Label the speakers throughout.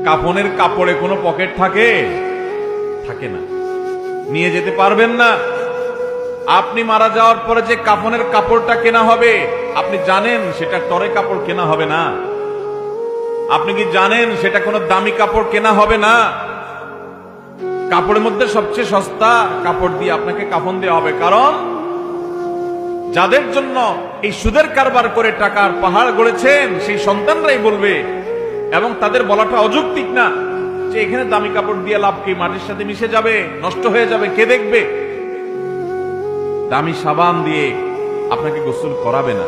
Speaker 1: কাফনের কাপড়ে কোনো পকেট থাকে থাকে না, নিয়ে যেতে পারবেন না। আপনি মারা যাওয়ার পরে যে কাফনের কাপড়টা কেনা হবে, আপনি জানেন সেটা টরে কাপড় কেনা হবে না। আপনি কি জানেন সেটা কোনো দামি কাপড় কেনা হবে না? কাপড়ের মধ্যে সবচেয়ে সস্তা কাপড় দিয়ে আপনাকে কাফন দেওয়া হবে। কারণ যাদের জন্য এই সুদের কারবার করে টাকার পাহাড় গড়েছেন, সেই সন্তানরাই বলবে, এবং তাদের বলাটা অযৌক্তিক না যে এখানে দামি কাপড় দিয়ে লাভ কি, মাটির সাথে মিশে যাবে, নষ্ট হয়ে যাবে, কে দেখবে? দামি সাবান দিয়ে আপনাকে গোসল করাবে না।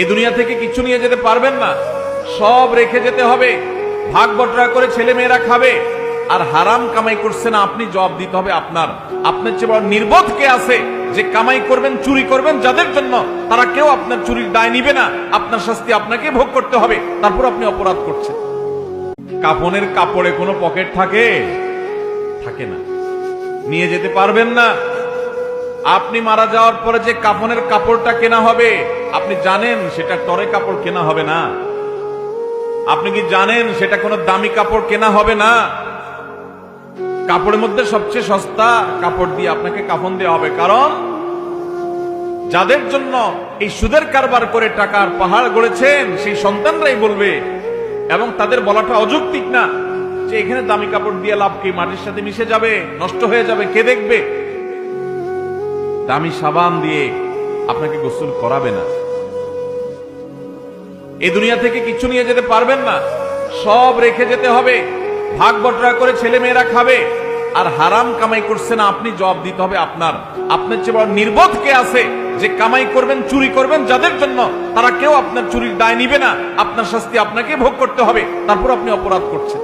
Speaker 1: এই দুনিয়া থেকে কিছু নিয়ে যেতে পারবেন না, সব রেখে যেতে হবে। ভাগ বটরা করে ছেলে মেয়েরা খাবে, আর হারাম কামাই করছে না, আপনি জবাব দিতে হবে আপনার। আপনার চেয়ে বড় নির্বোধ কে আছে যে কামাই করবেন, চুরি করবেন যাদের জন্য, তারা কেউ আপনার চুরির দায় নিবে না। আপনার শাস্তি আপনাকে ভোগ করতে হবে, তারপর আপনি অপরাধ করছেন। কাফনের কাপড়ে কোনো পকেট থাকে থাকে না, নিয়ে যেতে পারবেন না। আপনি মারা যাওয়ার পরে যে কাফনের কাপড়টা কেনা হবে, আপনি জানেন সেটা টরে কাপড় কেনা হবে না। আপনি কি জানেন সেটা কোনো দামি কাপড় কেনা হবে না? কাপড়ের মধ্যে সবচেয়ে সস্তা কাপড় দিয়ে আপনাকে কাফন দেওয়া হবে। কারণ যাদের জন্য এই সুদের কারবার করে টাকার পাহাড় গড়েছেন, সেই সন্তানরাই বলবে, এবং তাদের বলাটা অযৌক্তিক না যে এখানে দামি কাপড় দিয়ে লাভ কি, মাটির সাথে মিশে যাবে, নষ্ট হয়ে যাবে, কে দেখবে? দামি সাবান দিয়ে আপনাকে গোসল করাবে না। এই দুনিয়া থেকে কিছু নিয়ে যেতে পারবেন না, সব রেখে যেতে হবে। ভাগ বটরা করে ছেলে মেয়েরা খাবে, আর হারাম কামাই করছে না, আপনি জবাব দিতে হবে আপনার। আপনার চেয়ে বড় নির্বোধ কে আছে যে কামাই করবেন, চুরি করবেন যাদের জন্য, তারা কেউ আপনার চুরির দায় নিবে না। আপনার শাস্তি আপনাকে ভোগ করতে হবে, তারপর আপনি অপরাধ করছেন।